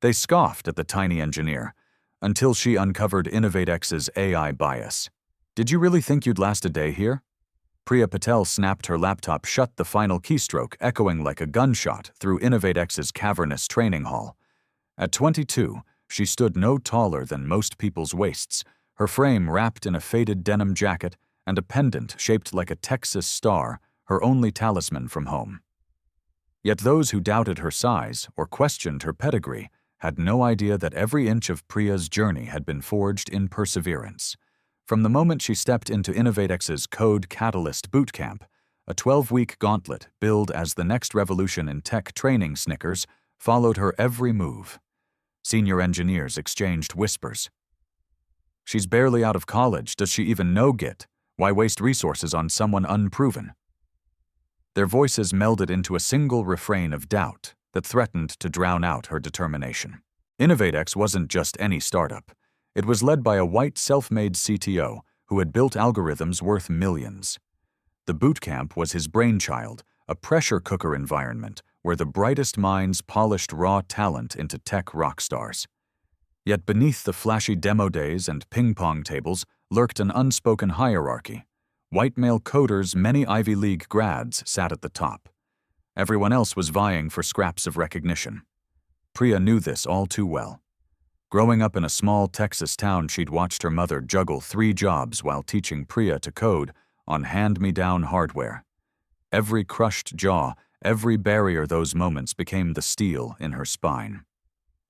They scoffed at the tiny engineer, until she uncovered InnovateX's AI bias. "Did you really think you'd last a day here?" Priya Patel snapped her laptop shut, the final keystroke echoing like a gunshot through InnovateX's cavernous training hall. At 22, she stood no taller than most people's waists, her frame wrapped in a faded denim jacket and a pendant shaped like a Texas star, her only talisman from home. Yet those who doubted her size or questioned her pedigree had no idea that every inch of Priya's journey had been forged in perseverance. From the moment she stepped into InnovateX's Code Catalyst bootcamp, a 12-week gauntlet billed as the next revolution in tech training Snickers followed her every move. Senior engineers exchanged whispers. "She's barely out of college. Does she even know Git? Why waste resources on someone unproven?" Their voices melded into a single refrain of doubt that threatened to drown out her determination. InnovateX wasn't just any startup. It was led by a white self-made CTO who had built algorithms worth millions. The bootcamp was his brainchild, a pressure cooker environment where the brightest minds polished raw talent into tech rock stars. Yet beneath the flashy demo days and ping-pong tables lurked an unspoken hierarchy. White male coders, many Ivy League grads, sat at the top. Everyone else was vying for scraps of recognition. Priya knew this all too well. Growing up in a small Texas town, she'd watched her mother juggle 3 jobs while teaching Priya to code on hand-me-down hardware. Every crushed jaw, every barrier, those moments became the steel in her spine.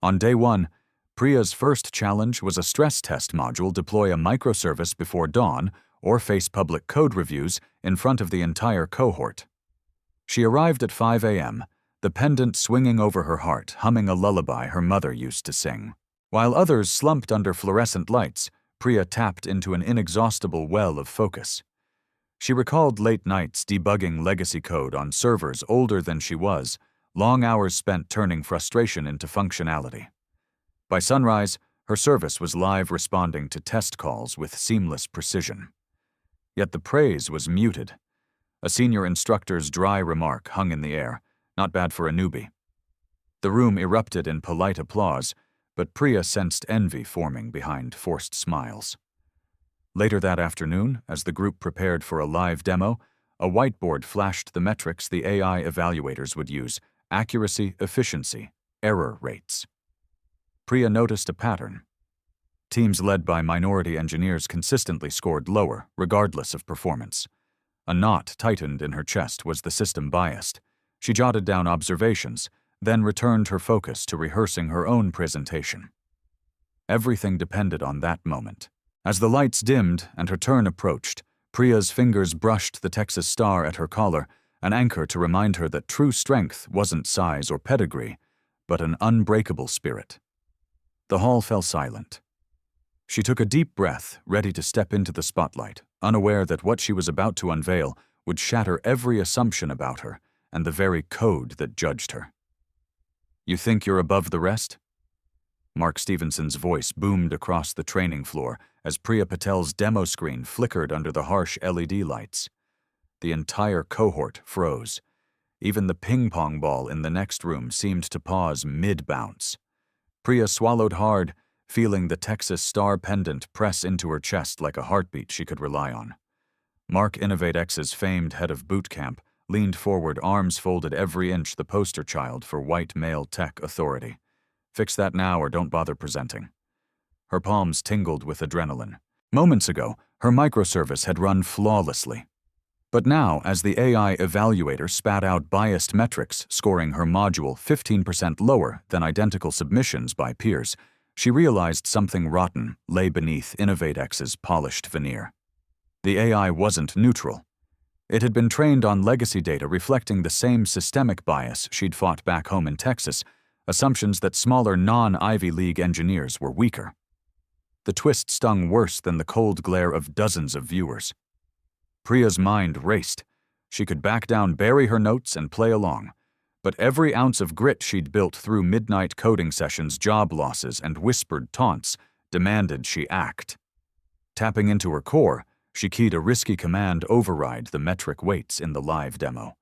On day 1, Priya's first challenge was a stress test module: deploy a microservice before dawn or face public code reviews in front of the entire cohort. She arrived at 5 a.m., the pendant swinging over her heart, humming a lullaby her mother used to sing. While others slumped under fluorescent lights, Priya tapped into an inexhaustible well of focus. She recalled late nights debugging legacy code on servers older than she was, long hours spent turning frustration into functionality. By sunrise, her service was live, responding to test calls with seamless precision. Yet the praise was muted. A senior instructor's dry remark hung in the air, "Not bad for a newbie." The room erupted in polite applause, but Priya sensed envy forming behind forced smiles. Later that afternoon, as the group prepared for a live demo, a whiteboard flashed the metrics the AI evaluators would use: accuracy, efficiency, error rates. Priya noticed a pattern. Teams led by minority engineers consistently scored lower, regardless of performance. A knot tightened in her chest. Was the system biased? She jotted down observations, then returned her focus to rehearsing her own presentation. Everything depended on that moment. As the lights dimmed and her turn approached, Priya's fingers brushed the Texas star at her collar, an anchor to remind her that true strength wasn't size or pedigree, but an unbreakable spirit. The hall fell silent. She took a deep breath, ready to step into the spotlight, unaware that what she was about to unveil would shatter every assumption about her and the very code that judged her. "You think you're above the rest?" Mark Stevenson's voice boomed across the training floor as Priya Patel's demo screen flickered under the harsh LED lights. The entire cohort froze. Even the ping-pong ball in the next room seemed to pause mid-bounce. Priya swallowed hard, feeling the Texas star pendant press into her chest like a heartbeat she could rely on. Mark, InnovateX's famed head of bootcamp, leaned forward, arms folded, every inch the poster child for white male tech authority. "Fix that now or don't bother presenting." Her palms tingled with adrenaline. Moments ago, her microservice had run flawlessly. But now, as the AI evaluator spat out biased metrics, scoring her module 15% lower than identical submissions by peers, she realized something rotten lay beneath InnovateX's polished veneer. The AI wasn't neutral. It had been trained on legacy data reflecting the same systemic bias she'd fought back home in Texas, assumptions that smaller non-Ivy League engineers were weaker. The twist stung worse than the cold glare of dozens of viewers. Priya's mind raced. She could back down, bury her notes, and play along. But every ounce of grit she'd built through midnight coding sessions, job losses, and whispered taunts demanded she act. Tapping into her core, she keyed a risky command: override the metric weights in the live demo.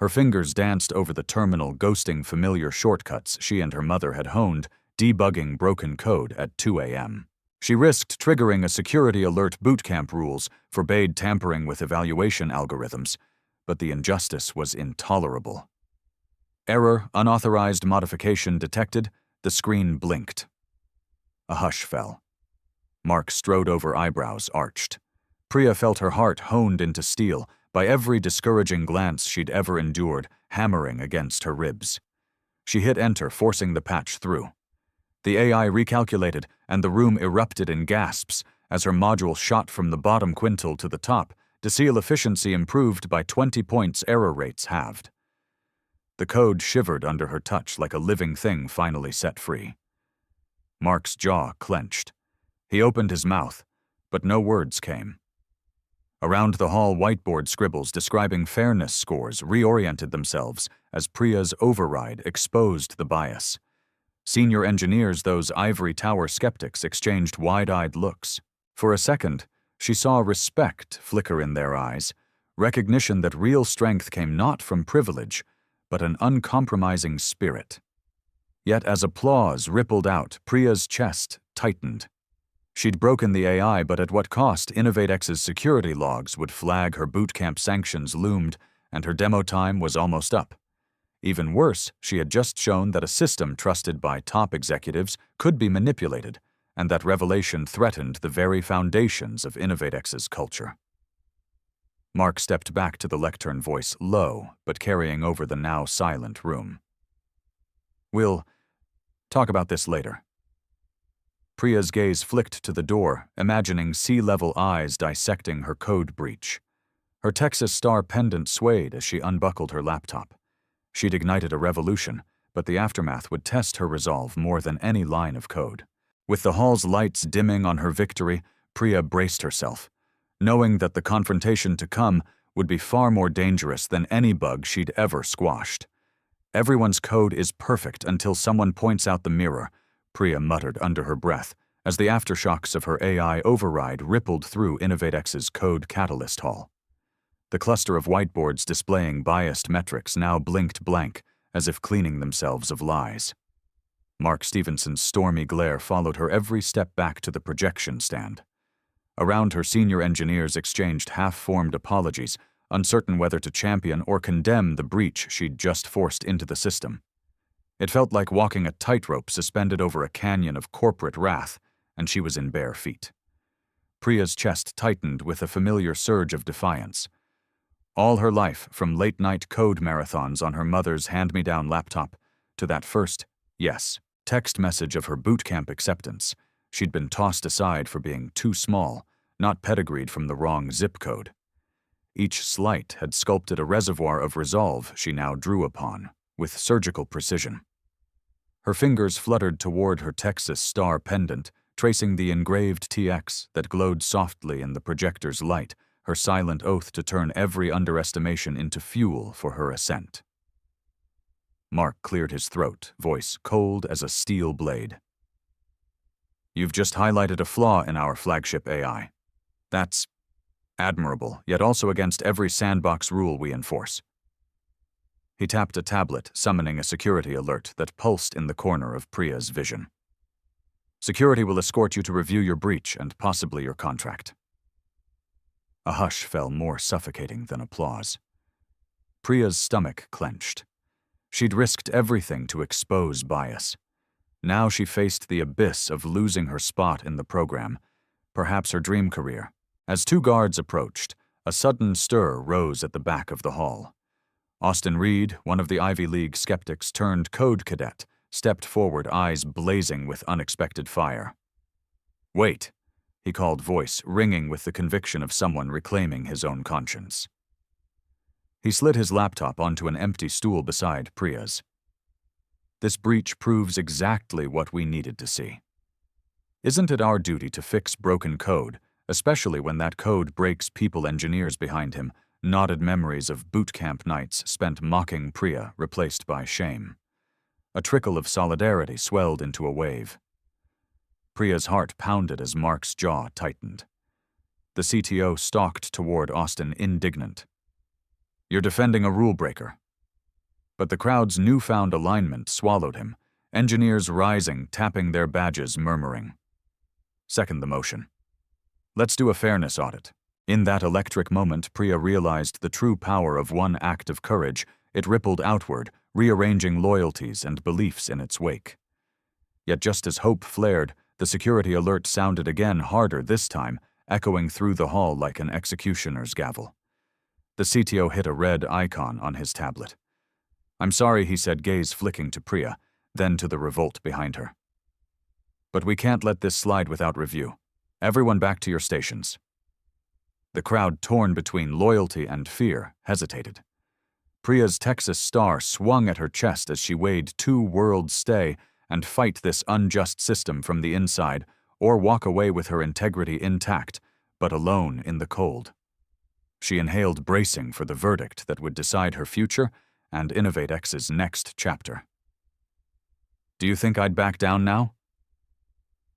Her fingers danced over the terminal, ghosting familiar shortcuts she and her mother had honed, debugging broken code at 2 a.m. She risked triggering a security alert. Bootcamp rules forbade tampering with evaluation algorithms, but the injustice was intolerable. Error, unauthorized modification detected. The screen blinked. A hush fell. Mark strode over, eyebrows arched. Priya felt her heart honed into steel by every discouraging glance she'd ever endured, hammering against her ribs. She hit enter, forcing the patch through. The AI recalculated, and the room erupted in gasps as her module shot from the bottom quintile to the top. Seal efficiency improved by 20 points, error rates halved. The code shivered under her touch like a living thing finally set free. Mark's jaw clenched. He opened his mouth, but no words came. Around the hall, whiteboard scribbles describing fairness scores reoriented themselves as Priya's override exposed the bias. Senior engineers, those ivory tower skeptics, exchanged wide-eyed looks. For a second, she saw respect flicker in their eyes, recognition that real strength came not from privilege, but an uncompromising spirit. Yet as applause rippled out, Priya's chest tightened. She'd broken the AI, but at what cost? InnovateX's security logs would flag her bootcamp, sanctions loomed, and her demo time was almost up. Even worse, she had just shown that a system trusted by top executives could be manipulated, and that revelation threatened the very foundations of InnovateX's culture. Mark stepped back to the lectern, voice low but carrying over the now silent room. "We'll talk about this later." Priya's gaze flicked to the door, imagining sea-level eyes dissecting her code breach. Her Texas Star pendant swayed as she unbuckled her laptop. She'd ignited a revolution, but the aftermath would test her resolve more than any line of code. With the hall's lights dimming on her victory, Priya braced herself, knowing that the confrontation to come would be far more dangerous than any bug she'd ever squashed. "Everyone's code is perfect until someone points out the mirror," Priya muttered under her breath as the aftershocks of her AI override rippled through InnovateX's code catalyst hall. The cluster of whiteboards displaying biased metrics now blinked blank, as if cleaning themselves of lies. Mark Stevenson's stormy glare followed her every step back to the projection stand. Around her, senior engineers exchanged half-formed apologies, uncertain whether to champion or condemn the breach she'd just forced into the system. It felt like walking a tightrope suspended over a canyon of corporate wrath, and she was in bare feet. Priya's chest tightened with a familiar surge of defiance. All her life, from late-night code marathons on her mother's hand-me-down laptop to that first, yes, text message of her bootcamp acceptance, she'd been tossed aside for being too small, not pedigreed from the wrong zip code. Each slight had sculpted a reservoir of resolve she now drew upon, with surgical precision. Her fingers fluttered toward her Texas Star pendant, tracing the engraved TX that glowed softly in the projector's light, her silent oath to turn every underestimation into fuel for her ascent. Mark cleared his throat, voice cold as a steel blade. "You've just highlighted a flaw in our flagship AI. That's admirable, yet also against every sandbox rule we enforce." He tapped a tablet, summoning a security alert that pulsed in the corner of Priya's vision. "Security will escort you to review your breach and possibly your contract." A hush fell, more suffocating than applause. Priya's stomach clenched. She'd risked everything to expose bias. Now she faced the abyss of losing her spot in the program, perhaps her dream career. As two guards approached, a sudden stir rose at the back of the hall. Austin Reed, one of the Ivy League skeptics turned code cadet, stepped forward, eyes blazing with unexpected fire. "Wait," he called, voice ringing with the conviction of someone reclaiming his own conscience. He slid his laptop onto an empty stool beside Priya's. "This breach proves exactly what we needed to see. Isn't it our duty to fix broken code, especially when that code breaks people engineers behind him?" Knotted memories of bootcamp nights spent mocking Priya replaced by shame. A trickle of solidarity swelled into a wave. Priya's heart pounded as Mark's jaw tightened. The CTO stalked toward Austin, indignant. "You're defending a rule breaker. But the crowd's newfound alignment swallowed him, engineers rising, tapping their badges, murmuring. Second the motion. Let's do a fairness audit. In that electric moment, Priya realized the true power of one act of courage. It rippled outward, rearranging loyalties and beliefs in its wake. Yet just as hope flared, the security alert sounded again, harder this time, echoing through the hall like an executioner's gavel. The CTO hit a red icon on his tablet. "I'm sorry," he said, gaze flicking to Priya, then to the revolt behind her. "But we can't let this slide without review. Everyone back to your stations." The crowd, torn between loyalty and fear, hesitated. Priya's Texas star swung at her chest as she weighed two worlds: stay and fight this unjust system from the inside, or walk away with her integrity intact, but alone in the cold. She inhaled, bracing for the verdict that would decide her future and InnovateX's next chapter. "Do you think I'd back down now?"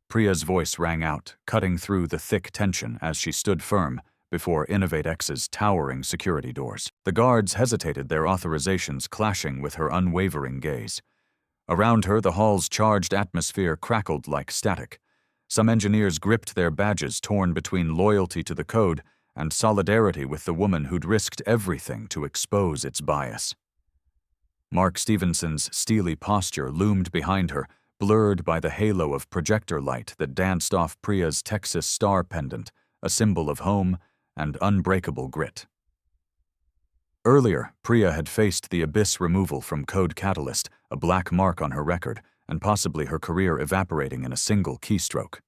Priya's voice rang out, cutting through the thick tension as she stood firm before InnovateX's towering security doors. The guards hesitated, their authorizations clashing with her unwavering gaze. Around her, the hall's charged atmosphere crackled like static. Some engineers gripped their badges, torn between loyalty to the code and solidarity with the woman who'd risked everything to expose its bias. Mark Stevenson's steely posture loomed behind her, blurred by the halo of projector light that danced off Priya's Texas star pendant, a symbol of home and unbreakable grit. Earlier, Priya had faced the abyss removal from Code Catalyst, a black mark on her record, and possibly her career evaporating in a single keystroke.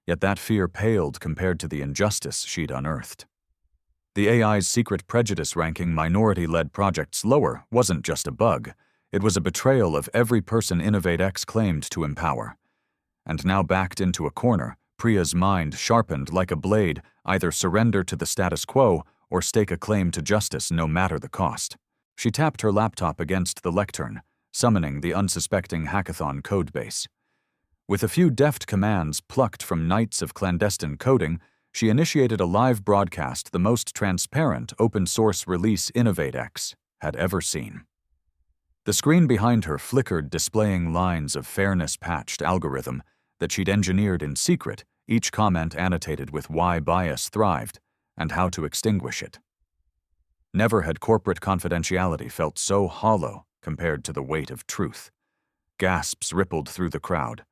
Yet that fear paled compared to the injustice she'd unearthed. The AI's secret prejudice ranking minority-led projects lower wasn't just a bug. It was a betrayal of every person InnovateX claimed to empower. And now, backed into a corner, Priya's mind sharpened like a blade, either surrender to the status quo or stake a claim to justice no matter the cost. She tapped her laptop against the lectern, summoning the unsuspecting hackathon codebase. With a few deft commands plucked from nights of clandestine coding, she initiated a live broadcast, the most transparent open-source release InnovateX had ever seen. The screen behind her flickered, displaying lines of fairness-patched algorithm that she'd engineered in secret, each comment annotated with why bias thrived and how to extinguish it. Never had corporate confidentiality felt so hollow compared to the weight of truth. Gasps rippled through the crowd.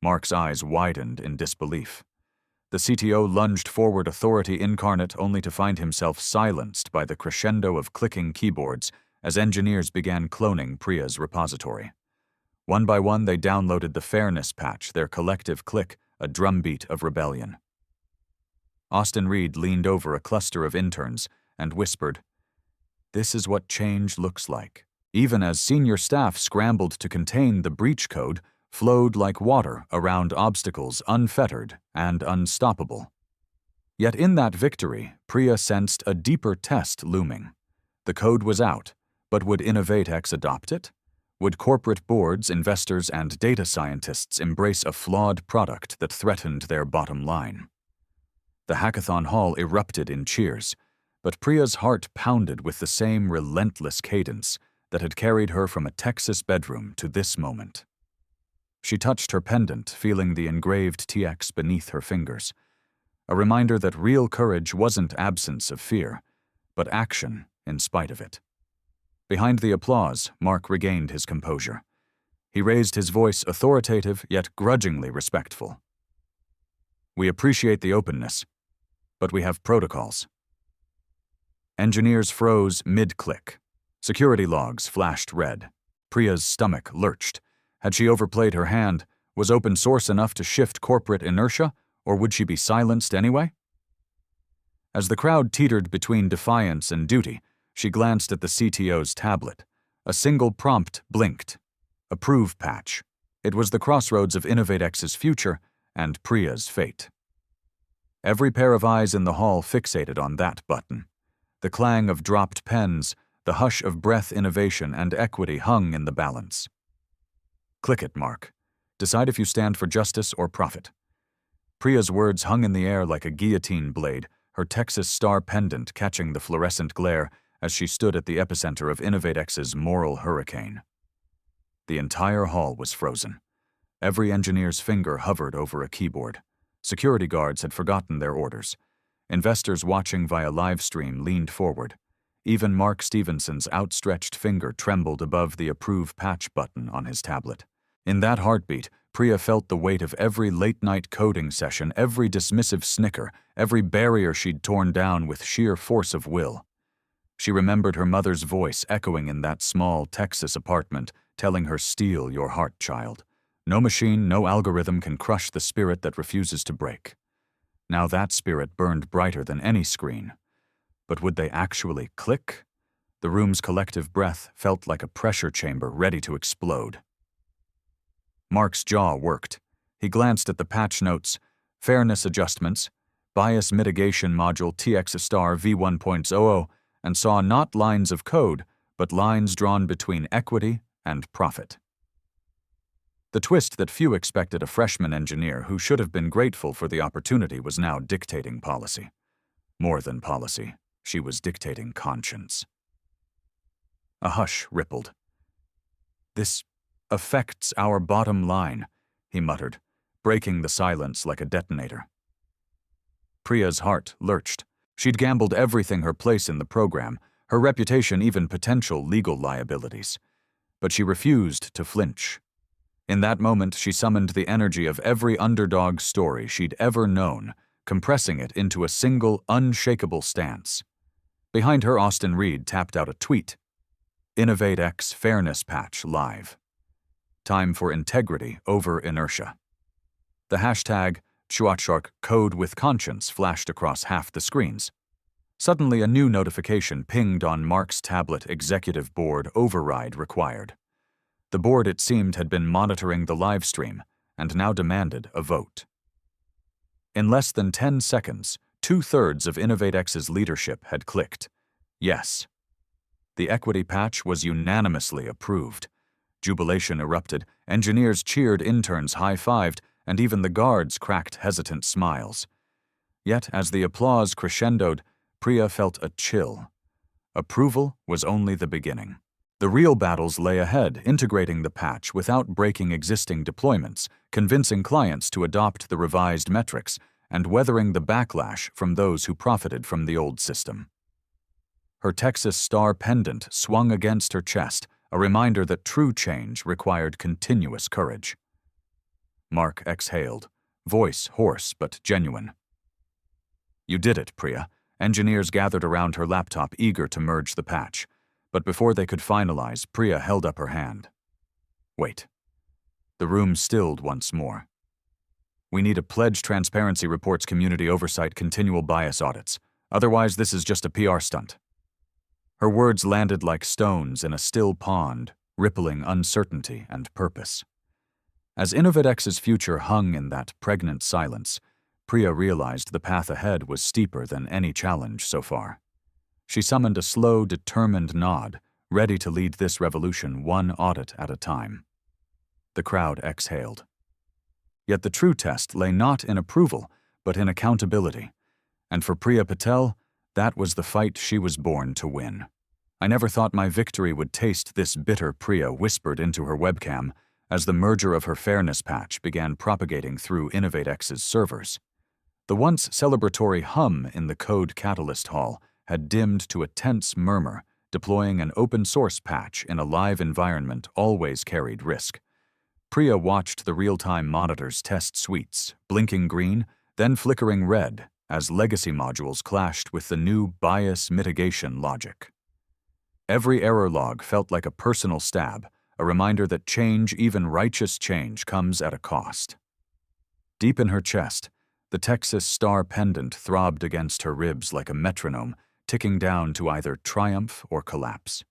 Mark's eyes widened in disbelief. The CTO lunged forward, authority incarnate, only to find himself silenced by the crescendo of clicking keyboards as engineers began cloning Priya's repository. One by one, they downloaded the fairness patch, their collective click a drumbeat of rebellion. Austin Reed leaned over a cluster of interns and whispered, "This is what change looks like." Even as senior staff scrambled to contain the breach code, flowed like water around obstacles, unfettered and unstoppable. Yet in that victory, Priya sensed a deeper test looming. The code was out, but would InnovateX adopt it? Would corporate boards, investors, and data scientists embrace a flawed product that threatened their bottom line? The hackathon hall erupted in cheers, but Priya's heart pounded with the same relentless cadence that had carried her from a Texas bedroom to this moment. She touched her pendant, feeling the engraved TX beneath her fingers, a reminder that real courage wasn't absence of fear, but action in spite of it. Behind the applause, Mark regained his composure. He raised his voice, authoritative yet grudgingly respectful. "We appreciate the openness, but we have protocols." Engineers froze mid-click. Security logs flashed red. Priya's stomach lurched. Had she overplayed her hand? Was open source enough to shift corporate inertia, or would she be silenced anyway? As the crowd teetered between defiance and duty, she glanced at the CTO's tablet. A single prompt blinked. Approve patch. It was the crossroads of InnovateX's future and Priya's fate. Every pair of eyes in the hall fixated on that button. The clang of dropped pens, the hush of breath, innovation and equity hung in the balance. "Click it, Mark. Decide if you stand for justice or profit." Priya's words hung in the air like a guillotine blade, her Texas star pendant catching the fluorescent glare as she stood at the epicenter of InnovateX's moral hurricane. The entire hall was frozen. Every engineer's finger hovered over a keyboard. Security guards had forgotten their orders. Investors watching via live stream leaned forward. Even Mark Stevenson's outstretched finger trembled above the approve patch button on his tablet. In that heartbeat, Priya felt the weight of every late-night coding session, every dismissive snicker, every barrier she'd torn down with sheer force of will. She remembered her mother's voice echoing in that small Texas apartment, telling her, "Steel your heart, child. No machine, no algorithm can crush the spirit that refuses to break." Now that spirit burned brighter than any screen. But would they actually click? The room's collective breath felt like a pressure chamber ready to explode. Mark's jaw worked. He glanced at the patch notes, fairness adjustments, bias mitigation module TX star V1.00, and saw not lines of code, but lines drawn between equity and profit. The twist that few expected a freshman engineer who should have been grateful for the opportunity was now dictating policy. More than policy, she was dictating conscience. A hush rippled. "This affects our bottom line," he muttered, breaking the silence like a detonator. Priya's heart lurched. She'd gambled everything, her place in the program, her reputation, even potential legal liabilities. But she refused to flinch. In that moment, she summoned the energy of every underdog story she'd ever known, compressing it into a single, unshakable stance. Behind her, Austin Reed tapped out a tweet. InnovateX Fairness Patch Live. Time for integrity over inertia. The hashtag #CHUACHARK Code with Conscience flashed across half the screens. Suddenly, a new notification pinged on Mark's tablet. Executive Board override required. The board, it seemed, had been monitoring the live stream and now demanded a vote. In less than 10 seconds, 2/3 of InnovateX's leadership had clicked. Yes. The equity patch was unanimously approved. Jubilation erupted, engineers cheered, interns high-fived, and even the guards cracked hesitant smiles. Yet, as the applause crescendoed, Priya felt a chill. Approval was only the beginning. The real battles lay ahead, integrating the patch without breaking existing deployments, convincing clients to adopt the revised metrics, and weathering the backlash from those who profited from the old system. Her Texas Star pendant swung against her chest, a reminder that true change required continuous courage. Mark exhaled, voice hoarse but genuine. "You did it, Priya." Engineers gathered around her laptop, eager to merge the patch. But before they could finalize, Priya held up her hand. "Wait." The room stilled once more. "We need a pledge transparency reports, community oversight, continual bias audits. Otherwise, this is just a PR stunt." Her words landed like stones in a still pond, rippling uncertainty and purpose. As InnovateX's future hung in that pregnant silence, Priya realized the path ahead was steeper than any challenge so far. She summoned a slow, determined nod, ready to lead this revolution one audit at a time. The crowd exhaled. Yet the true test lay not in approval, but in accountability. And for Priya Patel, that was the fight she was born to win. "I never thought my victory would taste this bitter," Priya whispered into her webcam as the merger of her fairness patch began propagating through InnovateX's servers. The once celebratory hum in the Code Catalyst Hall had dimmed to a tense murmur. Deploying an open-source patch in a live environment always carried risk. Priya watched the real-time monitors test suites, blinking green, then flickering red, as legacy modules clashed with the new bias mitigation logic. Every error log felt like a personal stab, a reminder that change, even righteous change, comes at a cost. Deep in her chest, the Texas Star pendant throbbed against her ribs like a metronome, ticking down to either triumph or collapse.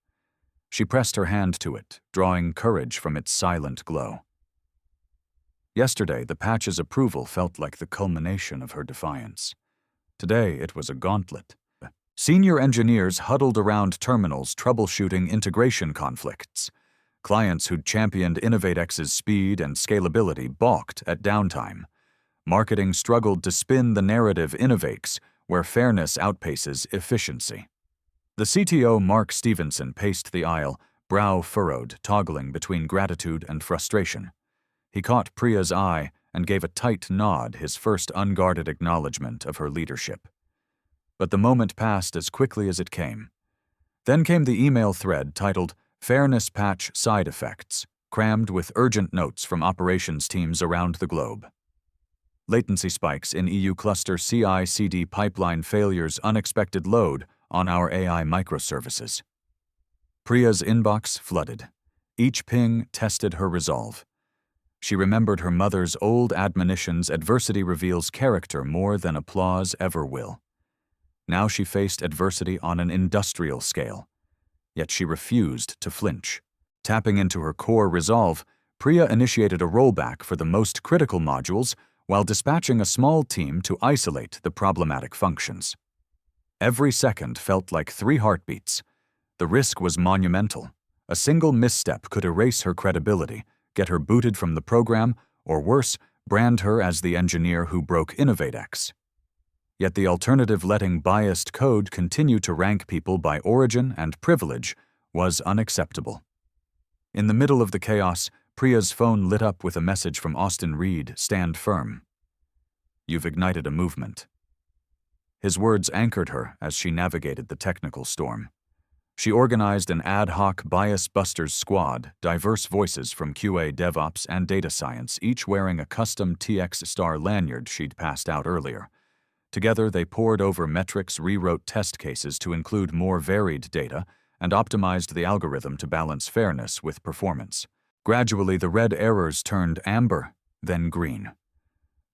She pressed her hand to it, drawing courage from its silent glow. Yesterday, the patch's approval felt like the culmination of her defiance. Today, it was a gauntlet. Senior engineers huddled around terminals troubleshooting integration conflicts. Clients who'd championed InnovateX's speed and scalability balked at downtime. Marketing struggled to spin the narrative InnovateX, where fairness outpaces efficiency. The CTO, Mark Stevenson, paced the aisle, brow furrowed, toggling between gratitude and frustration. He caught Priya's eye and gave a tight nod, his first unguarded acknowledgement of her leadership. But the moment passed as quickly as it came. Then came the email thread titled Fairness Patch Side Effects, crammed with urgent notes from operations teams around the globe. Latency spikes in EU cluster CI/CD pipeline failures, unexpected load on our AI microservices. Priya's inbox flooded. Each ping tested her resolve. She remembered her mother's old admonitions: adversity reveals character more than applause ever will. Now she faced adversity on an industrial scale. Yet she refused to flinch. Tapping into her core resolve, Priya initiated a rollback for the most critical modules while dispatching a small team to isolate the problematic functions. Every second felt like 3 heartbeats. The risk was monumental. A single misstep could erase her credibility, get her booted from the program, or worse, brand her as the engineer who broke InnovateX. Yet the alternative, letting biased code continue to rank people by origin and privilege, was unacceptable. In the middle of the chaos, Priya's phone lit up with a message from Austin Reed: "Stand firm. You've ignited a movement." His words anchored her as she navigated the technical storm. She organized an ad hoc bias busters squad, diverse voices from QA, DevOps, and data science, each wearing a custom TX star lanyard she'd passed out earlier. Together, they pored over metrics, rewrote test cases to include more varied data, and optimized the algorithm to balance fairness with performance. Gradually, the red errors turned amber, then green.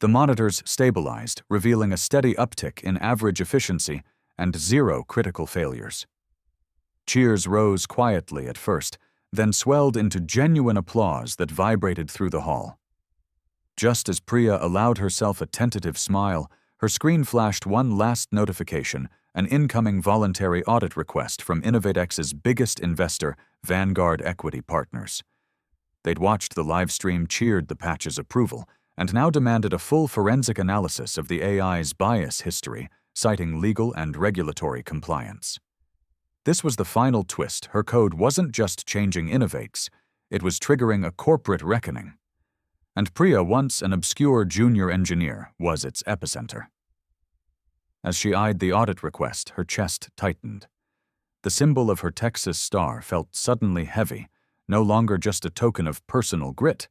The monitors stabilized, revealing a steady uptick in average efficiency and 0 critical failures. Cheers rose quietly at first, then swelled into genuine applause that vibrated through the hall. Just as Priya allowed herself a tentative smile, her screen flashed one last notification: an incoming voluntary audit request from InnovateX's biggest investor, Vanguard Equity Partners. They'd watched the live stream, cheered the patch's approval, and now demanded a full forensic analysis of the AI's bias history, citing legal and regulatory compliance. This was the final twist. Her code wasn't just changing Innovate's, it was triggering a corporate reckoning. And Priya, once an obscure junior engineer, was its epicenter. As she eyed the audit request, her chest tightened. The symbol of her Texas star felt suddenly heavy, no longer just a token of personal grit,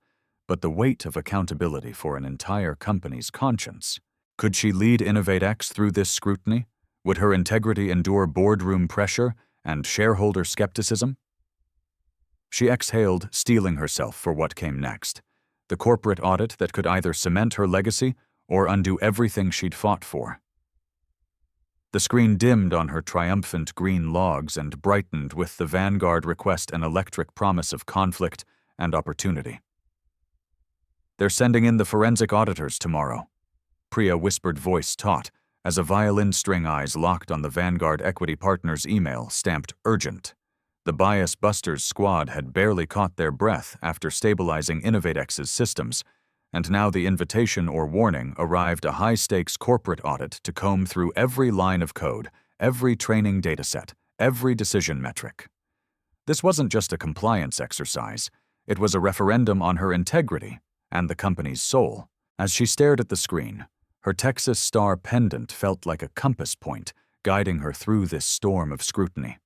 but the weight of accountability for an entire company's conscience. Could she lead InnovateX through this scrutiny? Would her integrity endure boardroom pressure and shareholder skepticism? She exhaled, steeling herself for what came next: the corporate audit that could either cement her legacy or undo everything she'd fought for. The screen dimmed on her triumphant green logs and brightened with the Vanguard request, an electric promise of conflict and opportunity. "They're sending in the forensic auditors tomorrow," Priya whispered, voice taut, as a violin string eyes locked on the Vanguard Equity Partners email stamped urgent. The Bias Busters squad had barely caught their breath after stabilizing InnovateX's systems, and now the invitation or warning arrived: a high-stakes corporate audit to comb through every line of code, every training dataset, every decision metric. This wasn't just a compliance exercise, it was a referendum on her integrity and the company's soul. As she stared at the screen, her Texas star pendant felt like a compass point, guiding her through this storm of scrutiny.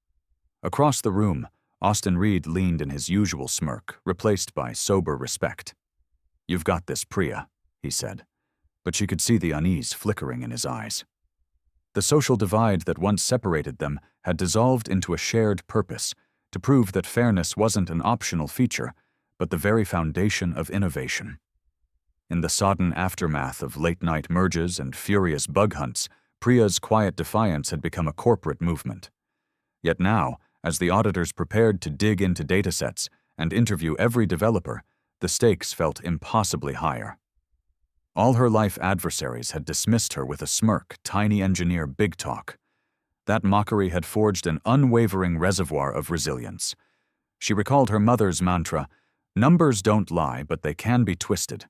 Across the room, Austin Reed leaned in his usual smirk, replaced by sober respect. "You've got this, Priya," he said, but she could see the unease flickering in his eyes. The social divide that once separated them had dissolved into a shared purpose: to prove that fairness wasn't an optional feature, but the very foundation of innovation. In the sodden aftermath of late-night merges and furious bug hunts, Priya's quiet defiance had become a corporate movement. Yet now, as the auditors prepared to dig into datasets and interview every developer, the stakes felt impossibly higher. All her life adversaries had dismissed her with a smirk: tiny engineer, big talk. That mockery had forged an unwavering reservoir of resilience. She recalled her mother's mantra: "Numbers don't lie, but they can be twisted.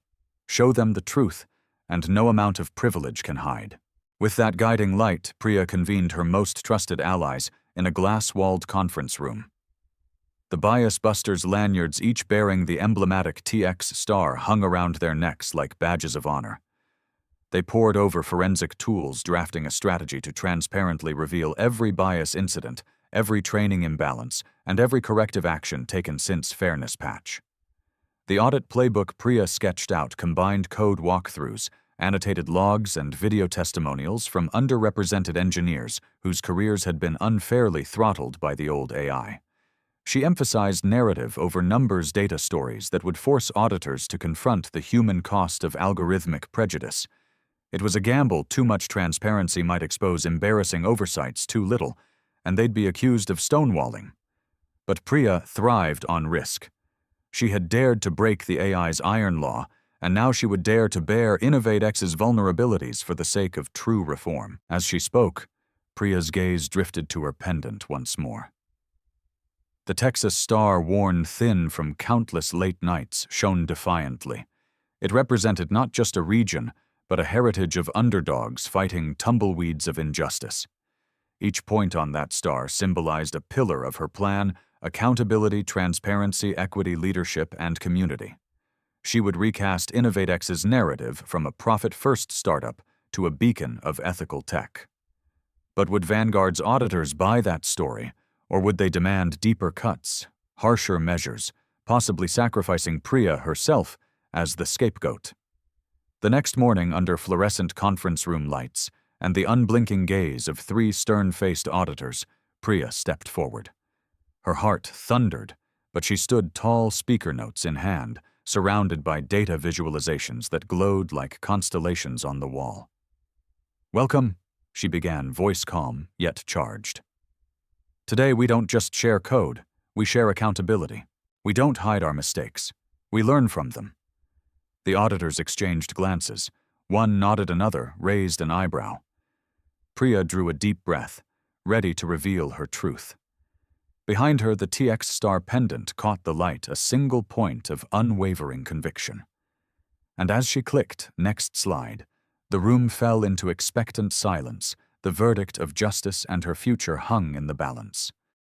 Show them the truth, and no amount of privilege can hide." With that guiding light, Priya convened her most trusted allies, in a glass-walled conference room. The Bias Busters lanyards, each bearing the emblematic TX star, hung around their necks like badges of honor. They pored over forensic tools, drafting a strategy to transparently reveal every bias incident, every training imbalance, and every corrective action taken since Fairness Patch. The audit playbook Priya sketched out combined code walkthroughs, annotated logs, and video testimonials from underrepresented engineers whose careers had been unfairly throttled by the old AI. She emphasized narrative over numbers data stories that would force auditors to confront the human cost of algorithmic prejudice. It was a gamble. Too much transparency might expose embarrassing oversights, too little, and they'd be accused of stonewalling. But Priya thrived on risk. She had dared to break the AI's iron law, and now she would dare to bear InnovateX's vulnerabilities for the sake of true reform. As she spoke, Priya's gaze drifted to her pendant once more. The Texas star, worn thin from countless late nights, shone defiantly. It represented not just a region, but a heritage of underdogs fighting tumbleweeds of injustice. Each point on that star symbolized a pillar of her plan: accountability, transparency, equity, leadership, and community. She would recast InnovateX's narrative from a profit-first startup to a beacon of ethical tech. But would Vanguard's auditors buy that story, or would they demand deeper cuts, harsher measures, possibly sacrificing Priya herself as the scapegoat? The next morning, under fluorescent conference room lights and the unblinking gaze of 3 stern-faced auditors, Priya stepped forward. Her heart thundered, but she stood tall, speaker notes in hand, surrounded by data visualizations that glowed like constellations on the wall. "Welcome," she began, voice calm yet charged. "Today we don't just share code, we share accountability. We don't hide our mistakes. We learn from them." The auditors exchanged glances. One nodded, another raised an eyebrow. Priya drew a deep breath, ready to reveal her truth. Behind her, the TX star pendant caught the light, a single point of unwavering conviction. And as she clicked "Next slide," the room fell into expectant silence. The verdict of justice and her future hung in the balance.